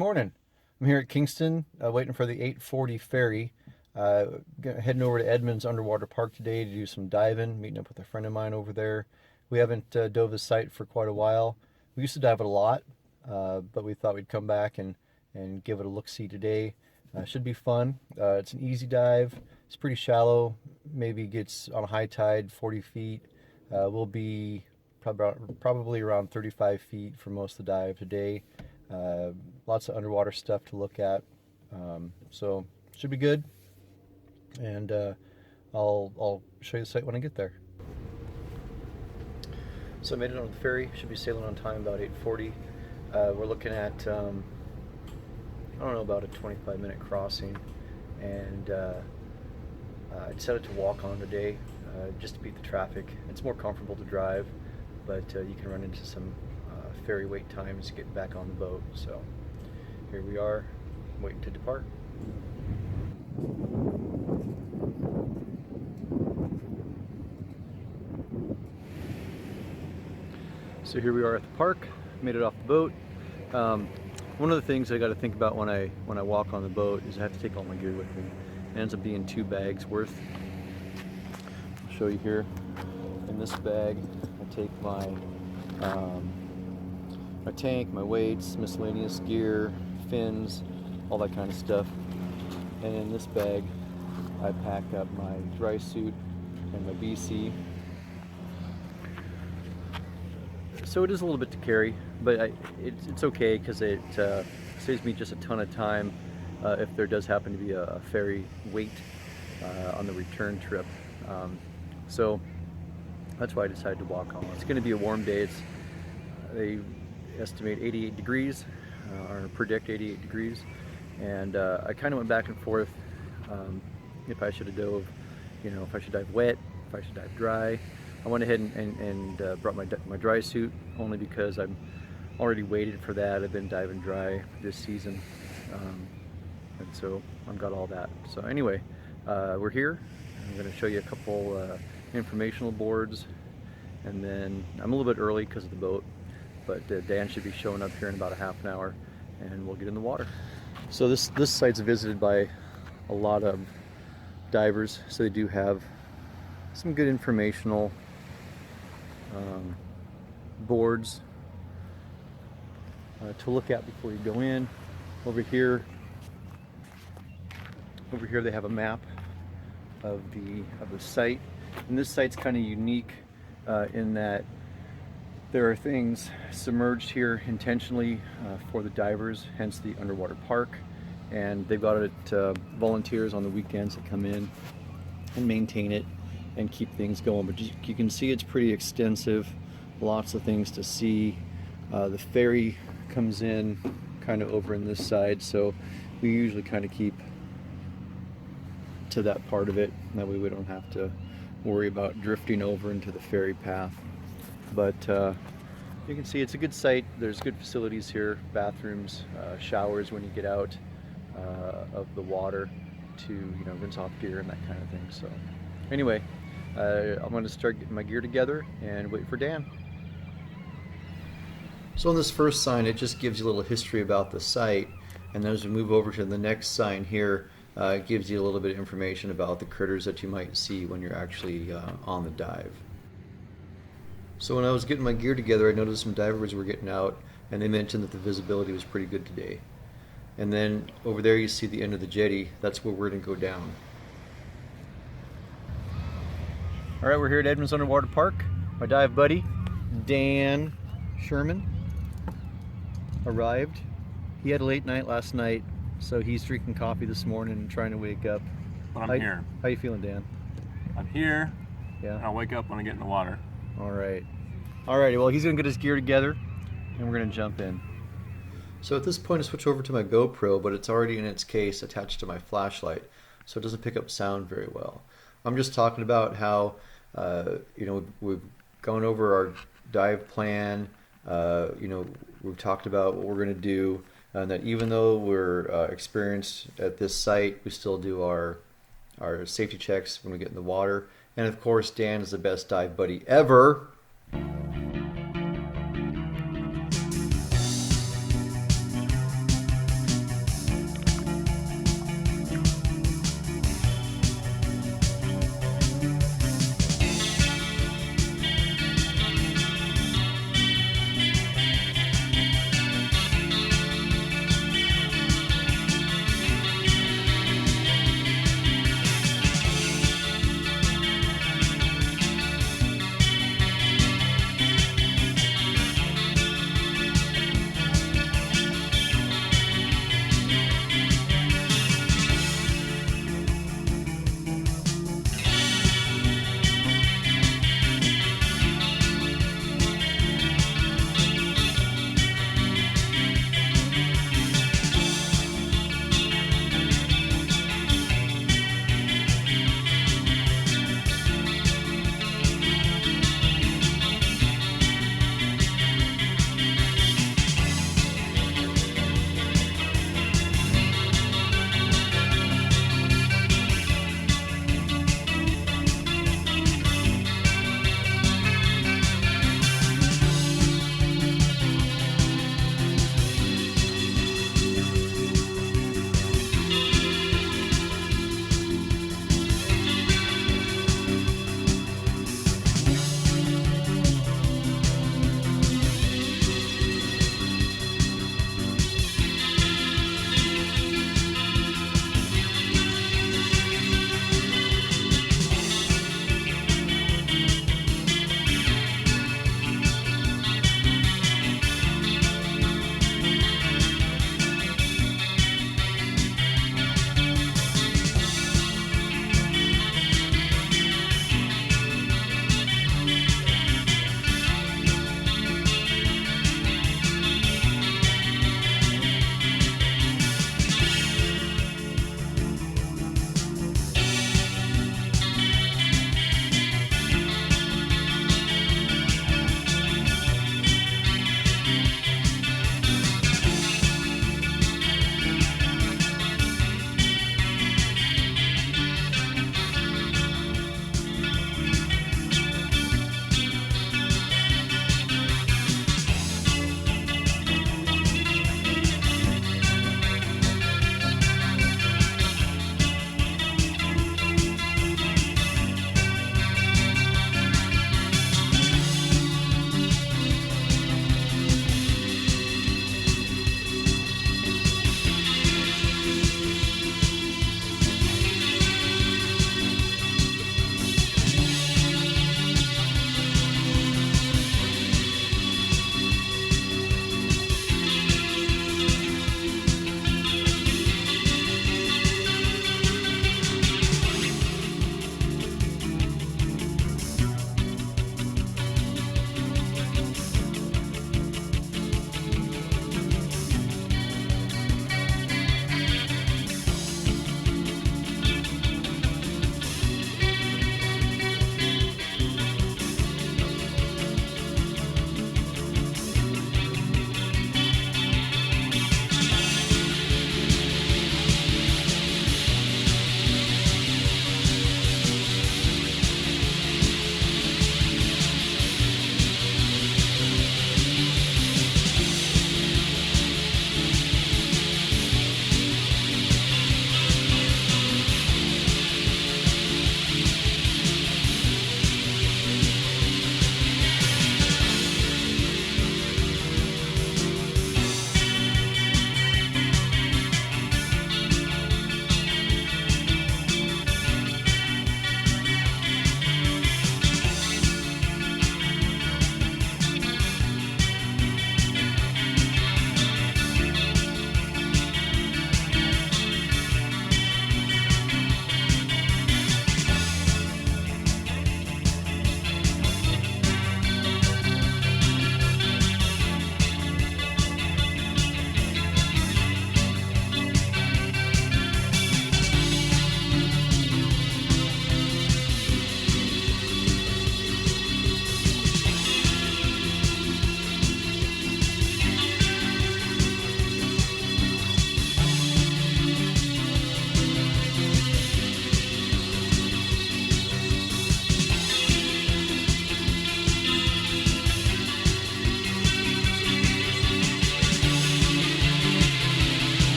morning. I'm here at Kingston, waiting for the 8:40 ferry. Heading over to Edmonds Underwater Park today to do some diving, meeting up with a friend of mine over there. We haven't dove the site for quite a while. We used to dive it a lot, but we thought we'd come back and give it a look-see today. Should be fun. It's an easy dive. It's pretty shallow, maybe gets on a high tide 40 feet. We'll be probably around 35 feet for most of the dive today. Lots of underwater stuff to look at, so should be good. And I'll show you the site when I get there. So I made it on the ferry. Should be sailing on time about 8:40. We're looking at I don't know, about a 25-minute crossing, and I decided to walk on today just to beat the traffic. It's more comfortable to drive, but you can run into some ferry wait times getting back on the boat. So here we are, waiting to depart. So here we are at the park. Made it off the boat. One of the things I got to think about when I walk on the boat is I have to take all my gear with me. It ends up being 2 bags worth. I'll show you here. In this bag, I take my my tank, my weights, miscellaneous gear, fins, all that kind of stuff. And in this bag, I pack up my dry suit and my BC. So it is a little bit to carry, but it's okay because it saves me just a ton of time if there does happen to be a ferry wait on the return trip. So that's why I decided to walk home. It's going to be a warm day. They estimate 88 degrees, or predict 88 degrees, and I kind of went back and forth if I should have dove, if I should dive wet, if I should dive dry. I went ahead and brought my dry suit only because I'm already waited for that. I've been diving dry this season, and so I've got all that. So anyway, we're here. I'm going to show you a couple informational boards, and then I'm a little bit early because of the boat, but Dan should be showing up here in about a half an hour, and we'll get in the water. So this site's visited by a lot of divers, so they do have some good informational boards to look at before you go in. Over here they have a map of the site, and this site's kind of unique in that there are things submerged here intentionally for the divers, hence the underwater park, and they've got it volunteers on the weekends that come in and maintain it and keep things going. But you can see it's pretty extensive, lots of things to see. The ferry comes in kind of over in this side, so we usually kind of keep to that part of it. That way we don't have to worry about drifting over into the ferry path. But you can see it's a good site. There's good facilities here, bathrooms, showers when you get out of the water to rinse off gear and that kind of thing. So anyway, I'm going to start getting my gear together and wait for Dan. So on this first sign, it just gives you a little history about the site, and then as we move over to the next sign here, it gives you a little bit of information about the critters that you might see when you're actually on the dive. So when I was getting my gear together, I noticed some divers were getting out, and they mentioned that the visibility was pretty good today. And then over there you see the end of the jetty. That's where we're going to go down. All right, we're here at Edmonds Underwater Park. My dive buddy, Dan Sherman, arrived. He had a late night last night, so he's drinking coffee this morning and trying to wake up. But I'm here. How you feeling, Dan? I'm here. Yeah. And I'll wake up when I get in the water. All right. Alrighty, well, he's going to get his gear together, and we're going to jump in. So at this point, I switch over to my GoPro, but it's already in its case attached to my flashlight, so it doesn't pick up sound very well. I'm just talking about how, we've gone over our dive plan. We've talked about what we're going to do, and that even though we're experienced at this site, we still do our safety checks when we get in the water. And of course, Dan is the best dive buddy ever.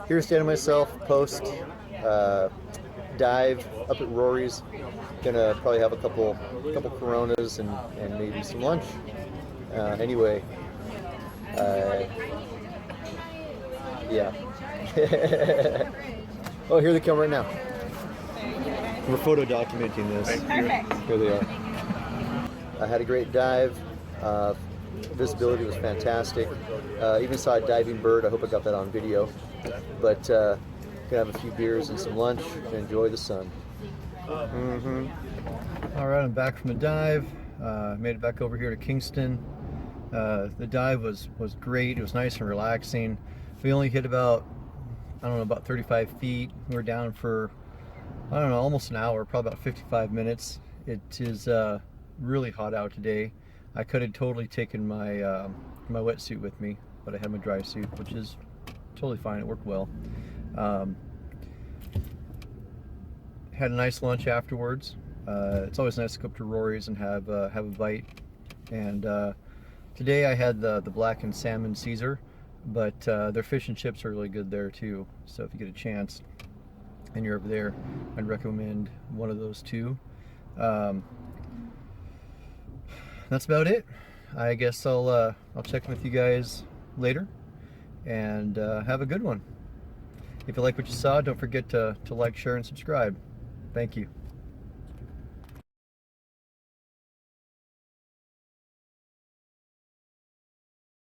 Here's Stan and myself post dive up at Rory's. Gonna probably have a couple Coronas and maybe some lunch. Anyway, yeah. Oh, here they come right now. We're photo documenting this. Perfect. Here they are. I had a great dive. Visibility was fantastic. Even saw a diving bird. I hope I got that on video. But gonna have a few beers and some lunch and enjoy the sun. All right, I'm back from the dive. Made it back over here to Kingston. The dive was great. It was nice and relaxing. We only hit about, I don't know, about 35 feet. We were down for, I don't know, almost an hour, probably about 55 minutes. It is really hot out today. I could have totally taken my my wetsuit with me, but I had my dry suit, which is totally fine. It worked well. Had a nice lunch afterwards. It's always nice to go up to Rory's and have a bite. And today I had the blackened salmon Caesar, but their fish and chips are really good there too. So if you get a chance and you're over there, I'd recommend one of those two. That's about it. I guess I'll check in with you guys later, and have a good one. If you like what you saw, don't forget to like, share, and subscribe. Thank you.